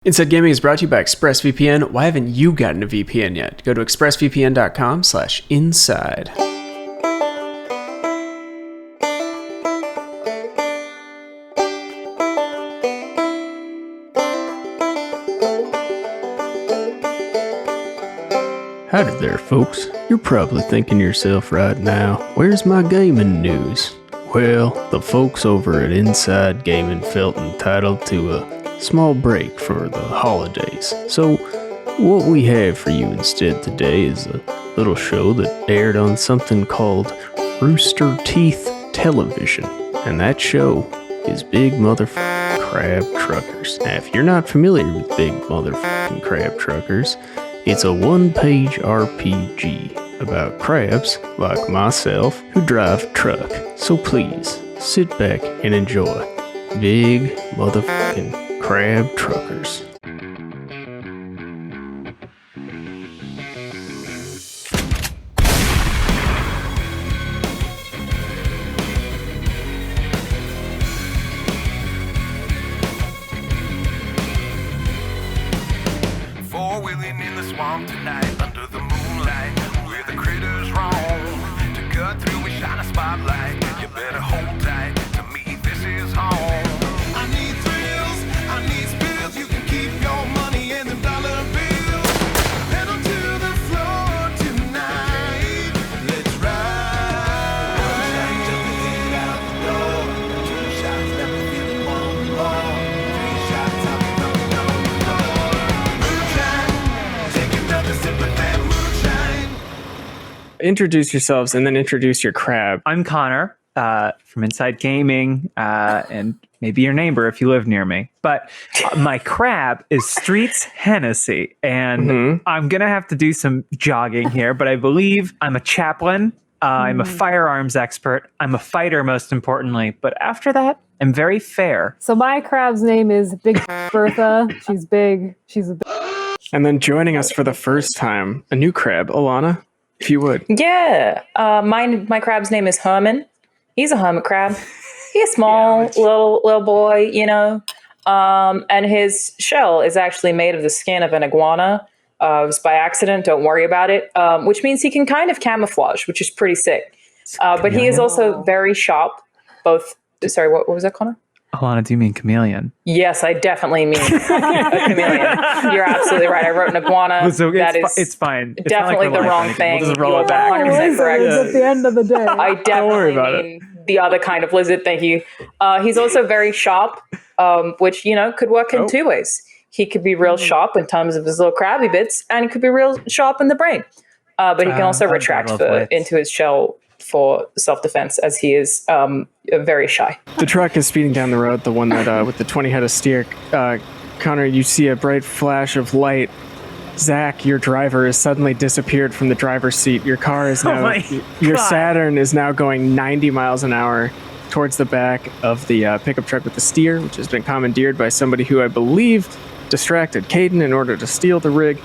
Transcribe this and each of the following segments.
Inside Gaming is brought to you by ExpressVPN. Why haven't you gotten a VPN yet? Go to expressvpn.com/inside. Howdy there, folks. You're probably thinking to yourself right now, where's my gaming news? Well, the folks over at Inside Gaming felt entitled to a small break for the holidays. So, what we have for you instead today is a little show that aired on something called Rooster Teeth Television. And that show is Big Motherfucking Crab Truckers. Now, if you're not familiar with Big Motherfucking Crab Truckers, it's a one-page RPG about crabs, like myself, who drive truck. So please, sit back and enjoy Big Motherfucking Crab Truckers. Four-wheeling in the swamp tonight, under the moonlight, where the critters roam. To cut through, we shine a spotlight. You better hold tight. To me, this is home. I need thrills, I need spills. You can keep your money in them dollar bills. Pedal to the floor tonight. Let's ride. One shot, just to get out the door. Two shots, never feeling one more. Three shots, I'm coming on the floor. Moonshine, take another sip of that moonshine. Introduce yourselves and then introduce your crab. I'm Connor from Inside Gaming, and maybe your neighbor if you live near me. But my crab is Streets Hennessy, and I'm going to have to do some jogging here, but I believe I'm a chaplain. I'm a firearms expert. I'm a fighter, most importantly. But after that, I'm very fair. So my crab's name is Big Bitch Bertha. She's big. She's a big. And then joining us for the first time, a new crab, Alanah, if you would. Yeah, my crab's name is Hermin. He's a hermit crab. He's a small little boy, you know. And his shell is actually made of the skin of an iguana. It was by accident. Don't worry about it. Which means he can kind of camouflage, which is pretty sick. But he is also very sharp. Both. Sorry, what was that, Connor? Alanah, do you mean chameleon? Yes, I definitely mean a chameleon. You're absolutely right. I wrote an iguana. So It's fine. It's definitely not like the wrong anything. thing. We'll just roll You it are back. 100% correct. At the end of the day. I definitely about mean the other kind of lizard. Thank you. He's also very sharp, which, you know, could work in two ways. He could be real sharp in terms of his little crabby bits, and he could be real sharp in the brain. But he can also retract into his shell for self-defense, as he is very shy. The truck is speeding down the road, the one that with the 20 head of steer. Connor, you see a bright flash of light. Zach, your driver, has suddenly disappeared from the driver's seat. Your car is now, your Saturn is now going 90 miles an hour towards the back of the pickup truck with the steer, which has been commandeered by somebody who I believe distracted Caden in order to steal the rig.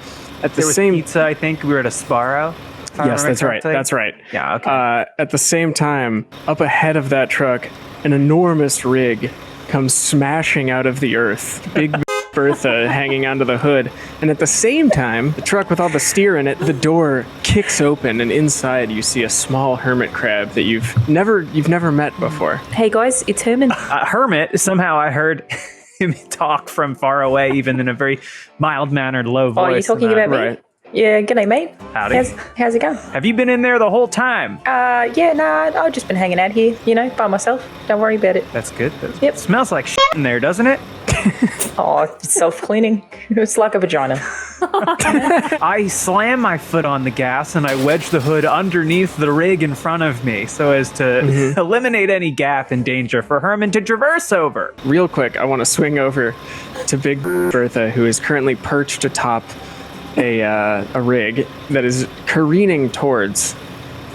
At the There was same pizza, I think. We were at a Sparrow. Yes, that's right. That's right. Yeah, okay. At the same time, up ahead of that truck, an enormous rig comes smashing out of the earth. Big Bertha hanging onto the hood. And at the same time, the truck with all the steer in it, the door kicks open, and inside you see a small hermit crab that you've never met before. Hey guys, it's Hermin. Hermit, somehow I heard him talk from far away, even in a very mild-mannered, low voice. Oh, are you talking about me? Right. Yeah, g'day, mate. Howdy. How's it going? Have you been in there the whole time? Yeah, nah, I've just been hanging out here, you know, by myself. Don't worry about it. That's good. Yep. It smells like shit in there, doesn't it? Oh, it's self-cleaning. It's like a vagina. I slam my foot on the gas and I wedge the hood underneath the rig in front of me so as to eliminate any gap and danger for Hermin to traverse over. Real quick, I want to swing over to Big Bertha, who is currently perched atop a rig that is careening towards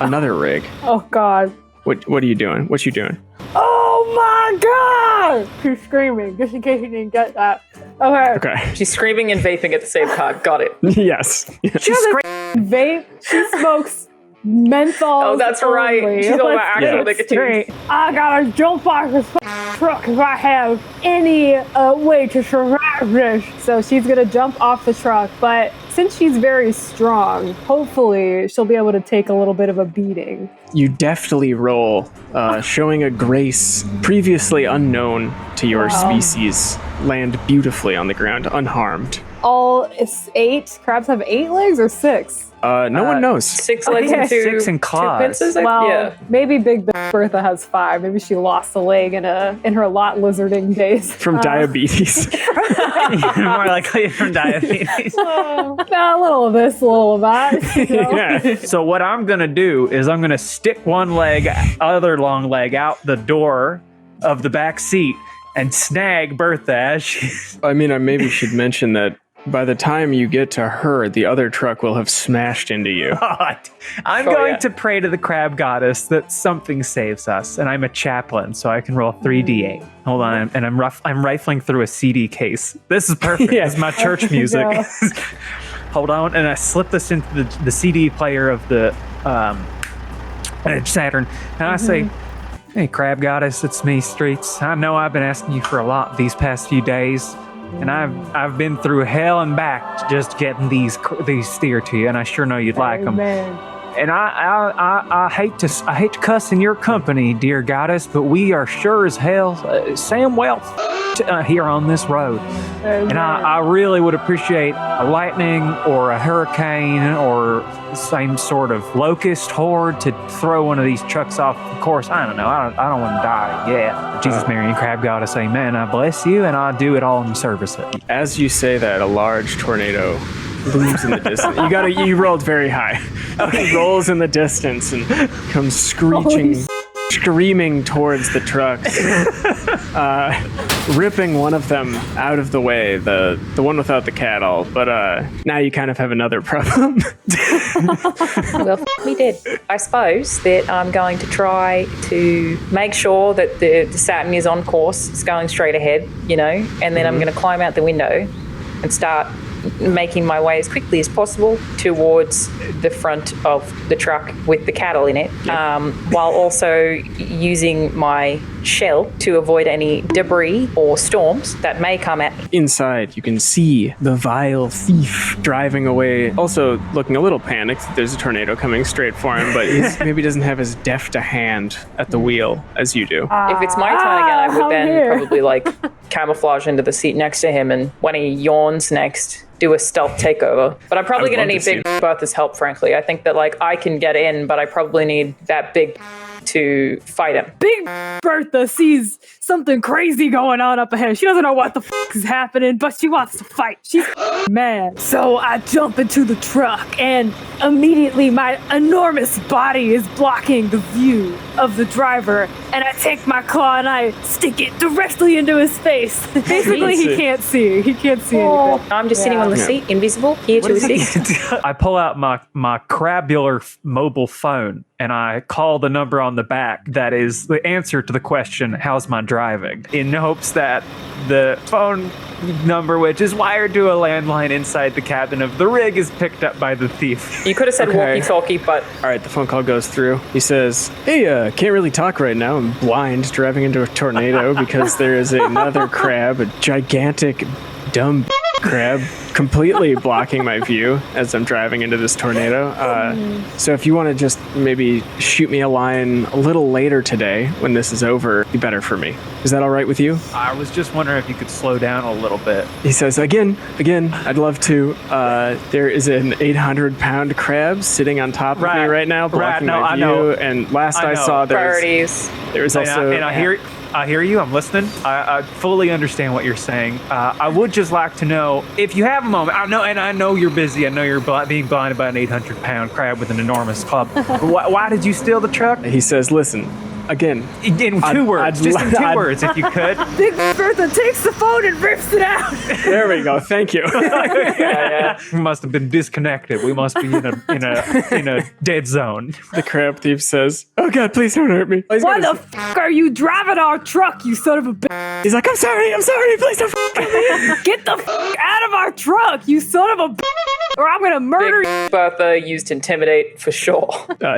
another rig. Oh God. What are you doing? What you doing? Oh my God! She's screaming, just in case you didn't get that. Okay. She's screaming and vaping at the same time. Got it. Yes. She doesn't vape. She smokes menthol. Oh, that's right. She's all about actual nicotine. I gotta jump off this truck if I have any way to survive this. So she's gonna jump off the truck, but since she's very strong, hopefully she'll be able to take a little bit of a beating. You deftly roll, showing a grace previously unknown to your species. Land beautifully on the ground, unharmed. It's 8. Crabs have 8 legs or 6? No one knows. 6 legs and 2 6 and claws. 2 pincers. Well, maybe Big Bitch Bertha has 5. Maybe she lost a leg in her lot lizarding days. From diabetes. More likely from diabetes. A little of this, a little of that. You know? Yeah. So what I'm going to do is I'm going to stick one leg, other long leg, out the door of the back seat and snag Bertha as she... I mean, I maybe should mention that by the time you get to her, the other truck will have smashed into you. I'm going to pray to the crab goddess that something saves us, and I'm a chaplain, so I can roll 3d8. Hold on, and I'm rifling through a CD case. This is perfect. This is my church music. Hold on, and I slip this into the CD player of the Saturn, and I say, "Hey, crab goddess, it's me, Streets. I know I've been asking you for a lot these past few days. And I've been through hell and back just getting these steer to you, and I sure know you'd like them. And I hate to cuss in your company, dear goddess, but we are sure as hell Samwell here on this road. And I really would appreciate a lightning or a hurricane or same sort of locust horde to throw one of these trucks off. Of course, I don't know. I don't want to die yet. Jesus, Mary, and crab goddess, amen. I bless you, and I do it all in service of you." As you say that, a large tornado looms in the distance. You rolled very high. It rolls in the distance and comes screaming towards the trucks, ripping one of them out of the way, the one without the cattle. But now you kind of have another problem. Well, we did. I suppose that I'm going to try to make sure that the Saturn is on course. It's going straight ahead, and then I'm going to climb out the window and start making my way as quickly as possible towards the front of the truck with the cattle in it, while also using my shell to avoid any debris or storms that may come at me. Inside, you can see the vile thief driving away, also looking a little panicked. There's a tornado coming straight for him, but he maybe doesn't have as deft a hand at the wheel as you do. If it's my turn again, I would then probably camouflage into the seat next to him, and when he yawns next, do a stealth takeover. But I'm probably going to need Big Bertha's help, frankly. I think that I can get in, but I probably need that Big to fight him. Big Bertha sees something crazy going on up ahead. She doesn't know what the is happening, but she wants to fight. She's mad. So I jump into the truck, and immediately my enormous body is blocking the view of the driver, and I take my claw and I stick it directly into his face. Basically, he can't see. He can't see anything. I'm just sitting on the seat, invisible, here to assist. I pull out my crabular mobile phone, and I call the number on the back that is the answer to the question, "How's my driving?" in hopes that the phone number, which is wired to a landline inside the cabin of the rig, is picked up by the thief. You could have said walkie-talkie, but... All right, the phone call goes through. He says, "Hey, can't really talk right now. I'm blind, driving into a tornado because there is another crab, a gigantic, dumb crab, completely blocking my view as I'm driving into this tornado. So if you want to just maybe shoot me a line a little later today when this is over, it'd be better for me. Is that all right with you?" I was just wondering if you could slow down a little bit. He says, again, I'd love to. There is an 800-pound crab sitting on top of me right now, blocking my view. know. And last I saw, there was also... And I hear you. I'm listening. I fully understand what you're saying. I would just like to know if you have a moment. I know you're busy. I know you're being blinded by an 800-pound crab with an enormous club. Why did you steal the truck? He says, "Listen, again, in two words, in two words, if you could." Big Bertha takes the phone and rips it out. There we go. Thank you. We must have been disconnected. We must be in a dead zone. The crab thief says, "Oh God, please don't hurt me." Why the fuck are you driving our truck, you son of a bitch? He's like, I'm sorry, please don't hurt me." Get the fuck out of our truck, you son of a bitch. or I'm gonna murder you. Big Bertha used intimidate for sure.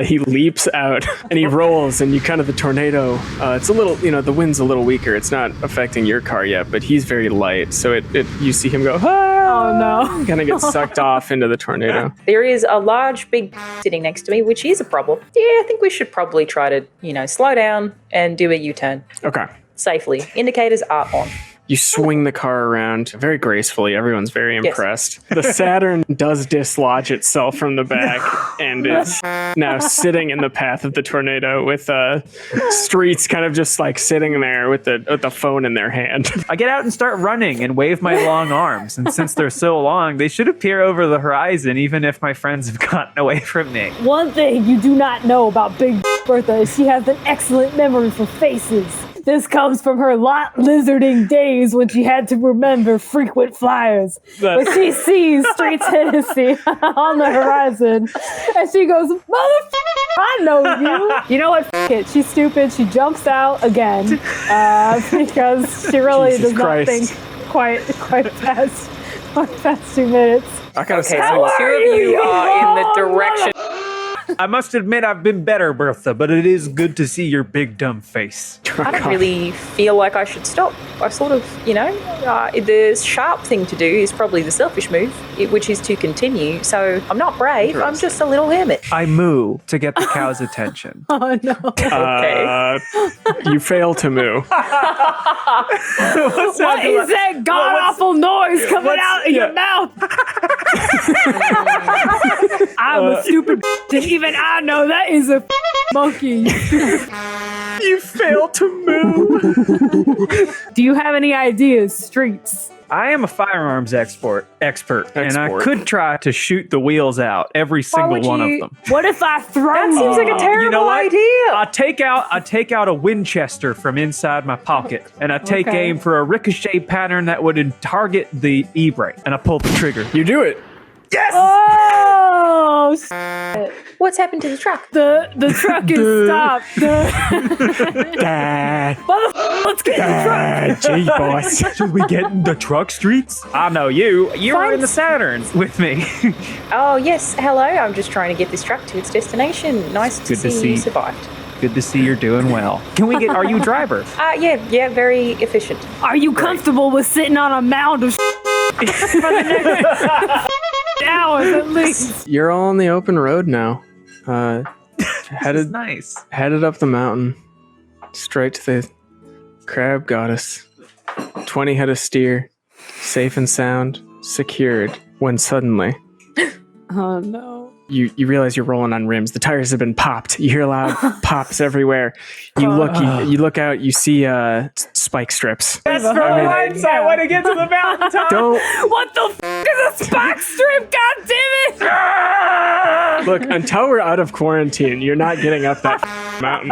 He leaps out and he rolls, and you kind of the tornado. It's a little, the wind's a little weaker. It's not affecting your car yet, but he's very light. So you see him go, ah! Oh no. Kind of gets sucked off into the tornado. There is a large big sitting next to me, which is a problem. Yeah, I think we should probably try to, slow down and do a U-turn Okay. safely. Indicators are on. You swing the car around very gracefully. Everyone's very impressed. The Saturn does dislodge itself from the back and is now sitting in the path of the tornado with Streets kind of just like sitting there with the phone in their hand. I get out and start running and wave my long arms. And since they're so long, they should appear over the horizon, even if my friends have gotten away from me. One thing you do not know about Big Bertha is she has an excellent memory for faces. This comes from her lot lizarding days when she had to remember frequent flyers. When she sees Streets Hennessy on the horizon, and she goes, "Motherfucker, I know you." You know what? F it. She's stupid. She jumps out again because she really Jesus does Christ. not think quite past 2 minutes. I gotta say, So two of you are in the direction. I must admit I've been better, Bertha, but it is good to see your big dumb face. I don't really feel like I should stop. I sort of, the sharp thing to do is probably the selfish move, which is to continue. So I'm not brave. I'm just a little hermit. I moo to get the cow's attention. Oh no. Okay. you fail to moo. What is that god awful noise coming out of your mouth? I'm a stupid and even I know that is a monkey. You fail to moo. Do you have any ideas, Streets? I am a firearms expert, and I could try to shoot the wheels out, every single one of them. What if I throw That seems like a terrible You know what? idea. I take out a Winchester from inside my pocket, and I take Okay. aim for a ricochet pattern that would target the e-brake, and I pull the trigger. You do it. Oh, What's happened to the truck? the truck is stopped. Let's get the truck. Gee, boss. Should we get in the truck, Streets? I know you. You were in the Saturn with me. Oh, yes. Hello. I'm just trying to get this truck to its destination. Nice to Good to see you see. survived. Good to see you're doing well. Are you a driver? Yeah, very efficient. Are you comfortable with sitting on a mound of for the next hours at least? You're all on the open road now. That's Headed up the mountain, straight to the crab goddess. 20 head of steer, safe and sound, secured. When suddenly, Oh no. you realize you're rolling on rims. The tires have been popped. You hear loud pops everywhere. You look out. You see spike strips. That's from hindsight. I want to get to the mountaintop. Don't What the is a spike strip? God damn it! look until we're out of quarantine. You're not getting up that mountain.